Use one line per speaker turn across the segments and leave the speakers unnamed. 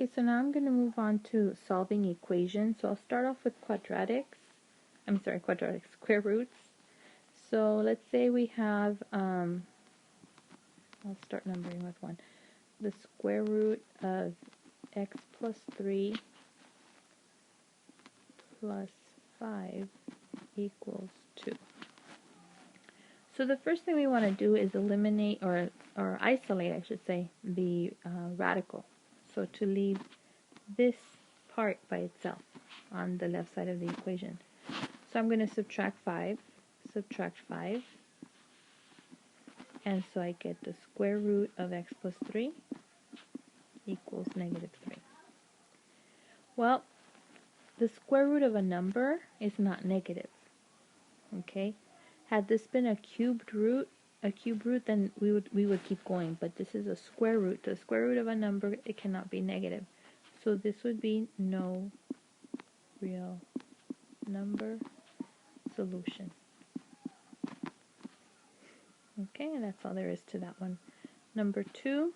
Okay, so now I'm going to move on to solving equations. So I'll start off with quadratics, square roots. So let's say we have, I'll start numbering with 1. The square root of x plus 3 plus 5 equals 2. So the first thing we want to do is eliminate, or isolate, I should say, the radical. So to leave this part by itself on the left side of the equation. So I'm going to subtract 5, and so I get the square root of x plus 3 equals negative 3. Well, the square root of a number is not negative. Okay? Had this been a cubed root, then we would keep going, but this is a square root. The square root of a number, it cannot be negative. So this would be no real number solution. Okay, and that's all there is to that one. Number 2,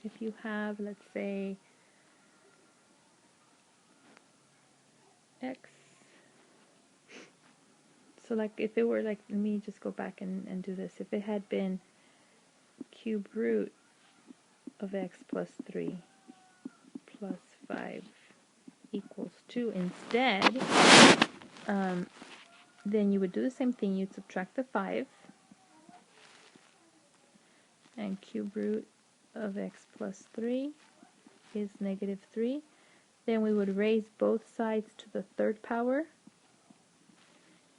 if you have, let's say, x, so like if it were like, let me just go back and do this. If it had been cube root of x plus 3 plus 5 equals 2 instead, then you would do the same thing. You'd subtract the 5, and cube root of x plus 3 is negative 3. Then we would raise both sides to the third power,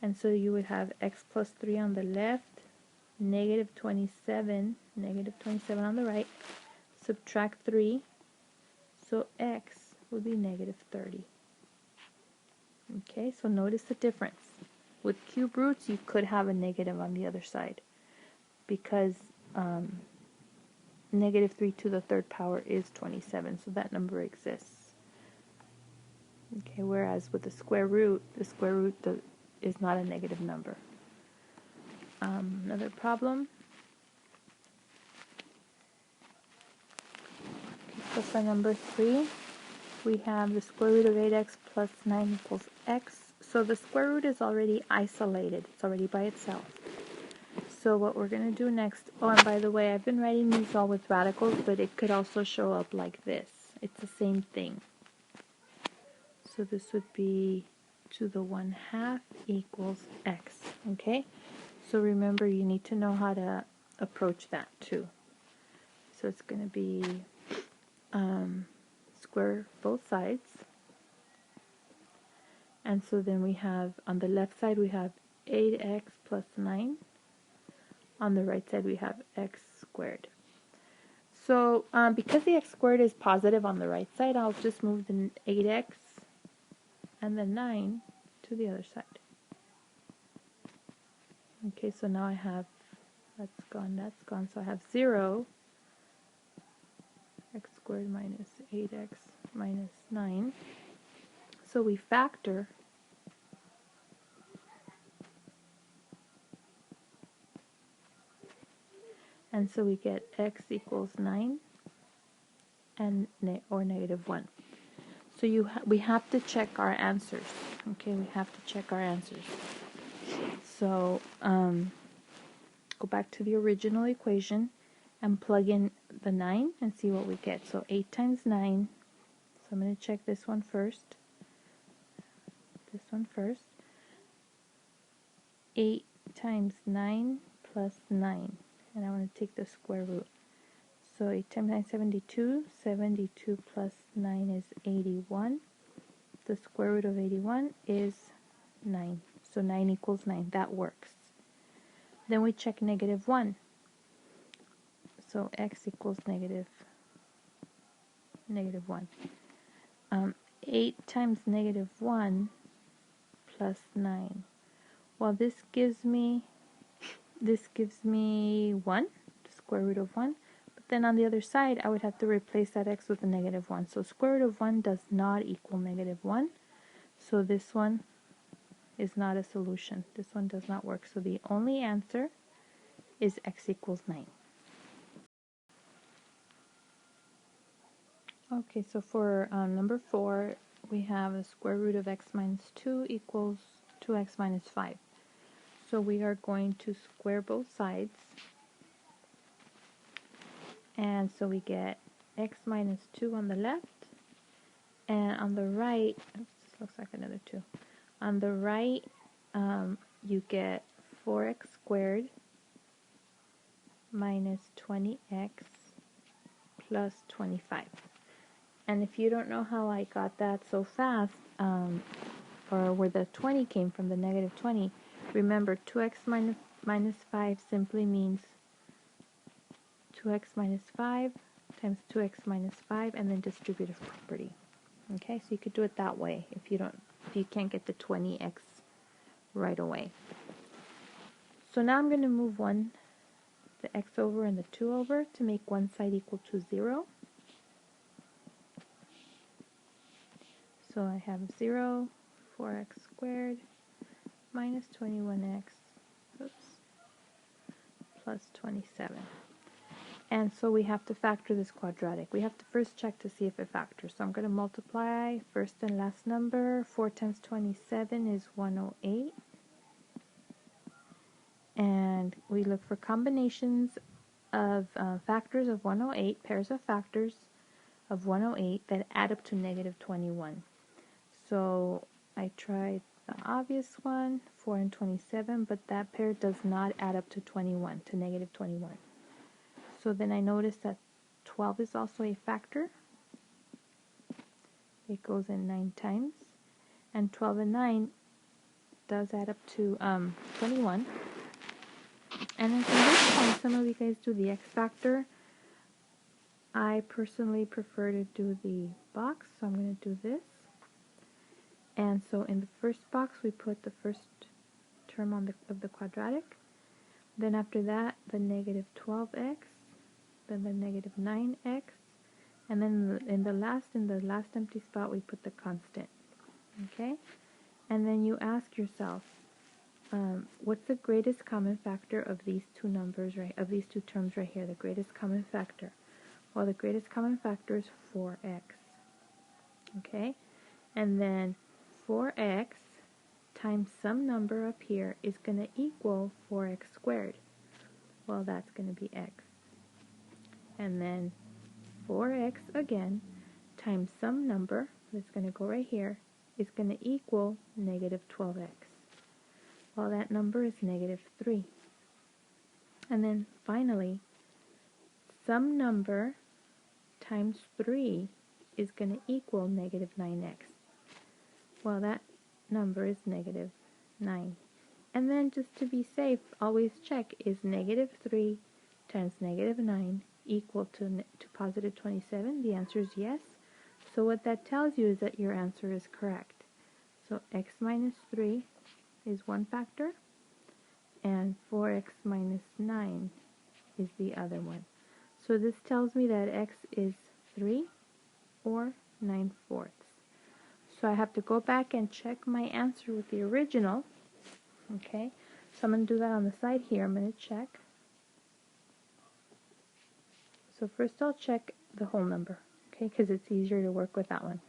and so you would have x plus 3 on the left, negative 27 on the right, subtract 3, so x would be negative 30. Okay, so notice the difference. With cube roots, you could have a negative on the other side, because negative 3 to the third power is 27, so that number exists. Okay, whereas with the square root is not a negative number. Another problem. Okay, so for number 3, we have the square root of 8x plus 9 equals x. So the square root is already isolated. It's already by itself. So what we're going to do next, oh, and by the way, I've been writing these all with radicals, but it could also show up like this. It's the same thing. So this would be 2 to the 1/2 equals x. Okay? So remember, you need to know how to approach that too. So it's going to be square both sides. And so then we have, on the left side, we have 8x plus 9. On the right side, we have x squared. So because the x squared is positive on the right side, I'll just move the 8x and the 9 to the other side. Okay, so now I have, that's gone, so I have 0, x squared minus 8x minus 9. So we factor, and so we get x equals 9 and or negative 1. So we have to check our answers. Okay, we have to check our answers. So go back to the original equation and plug in the 9 and see what we get. So 8 times 9. So I'm going to check this one first. 8 times 9 plus 9. And I want to take the square root. So 8 times 9 is 72. 72 plus 9 is 81. The square root of 81 is 9. So 9 equals 9. That works. Then we check negative 1. So x equals negative 1. 8 times negative 1 plus 9. Well, this gives me 1, the square root of 1. But then on the other side, I would have to replace that x with a negative 1. So square root of 1 does not equal negative 1. So this one is not a solution. This one does not work. So the only answer is x equals 9. Okay, so for number 4, we have the square root of x minus 2 equals 2x minus 5. So we are going to square both sides. And so we get x minus 2 on the left. And on the right, oops, this looks like another 2. On the right, you get 4x squared minus 20x plus 25. And if you don't know how I got that so fast, or where the 20 came from, the negative 20, remember 2x minus 5 simply means 2x minus 5 times 2x minus 5 and then distributive property. Okay, so you could do it that way if you can't get the 20x right away. So now I'm going to move the x over and the 2 over to make one side equal to 0. So I have 0, 4x squared minus 21x, oops, plus 27. And so we have to factor this quadratic. We have to first check to see if it factors. So I'm going to multiply first and last number. 4 times 27 is 108. And we look for combinations of factors of 108, pairs of factors of 108 that add up to negative 21. So I tried the obvious one, 4 and 27, but that pair does not add up to 21, to negative 21. So then I noticed that 12 is also a factor. It goes in 9 times. And 12 and 9 does add up to 21. And then from this point, some of you guys do the x factor. I personally prefer to do the box, so I'm going to do this. And so in the first box, we put the first term of the quadratic. Then after that, the negative 12x, then the negative 9x, and then in the last empty spot, we put the constant. Okay? And then you ask yourself, what's the greatest common factor of these two numbers, of these two terms right here, the greatest common factor? Well, the greatest common factor is 4x. Okay? And then 4x times some number up here is going to equal 4x squared. Well, that's going to be x. And then 4x again times some number that's going to go right here is going to equal negative 12x. Well, that number is negative 3. And then finally, some number times 3 is going to equal negative 9x. Well, that number is negative 9. And then just to be safe, always check, is negative 3 times negative 9 equal to positive 27? The answer is yes. So what that tells you is that your answer is correct. So x minus 3 is one factor, and 4x minus 9 is the other one. So this tells me that x is 3 or 9/4. So I have to go back and check my answer with the original. Okay, so I'm going to do that on the side here. I'm going to check. So first I'll check the whole number, okay, because it's easier to work with that one.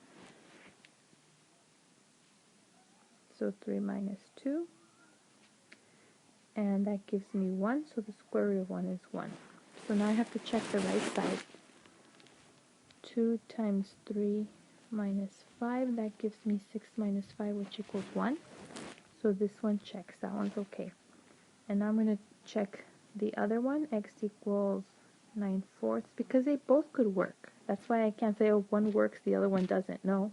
So 3 minus 2, and that gives me 1, so the square root of 1 is 1. So now I have to check the right side. 2 times 3 minus 5, that gives me 6 minus 5, which equals 1. So this one checks, that one's okay. And now I'm going to check the other one, x equals 9/4, because they both could work. That's why I can't say, oh, one works, the other one doesn't. No.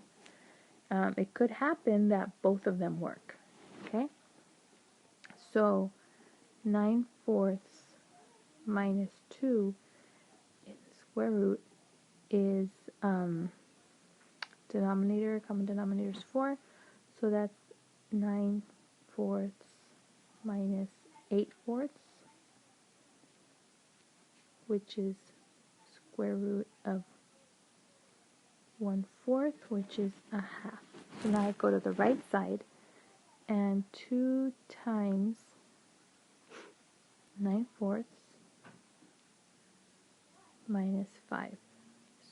It could happen that both of them work. Okay? So 9/4 minus 2 in the square root is denominator, common denominator is 4. So that's 9/4 minus 8/4, which is square root of 1/4, which is a half. So now I go to the right side, and 2 times 9/4 minus 5.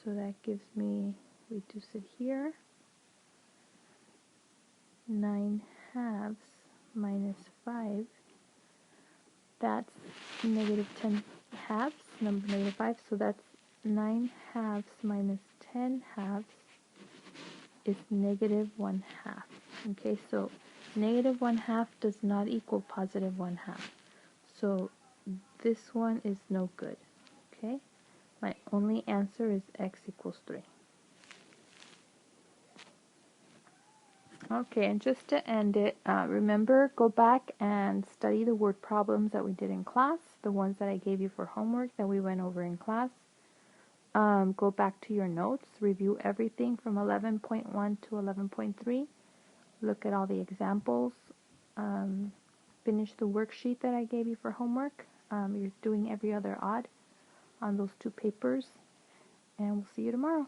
So that gives me, reduce it here, 9 halves minus 5. That's negative 10 halves, number negative 5. So that's 9 halves minus 10 halves is negative 1 half. Okay, so negative 1 half does not equal positive 1 half. So this one is no good. Okay, my only answer is x equals 3. Okay, and just to end it, remember, go back and study the word problems that we did in class, the ones that I gave you for homework that we went over in class. Go back to your notes, review everything from 11.1 to 11.3, look at all the examples, finish the worksheet that I gave you for homework. You're doing every other odd on those 2 papers, and we'll see you tomorrow.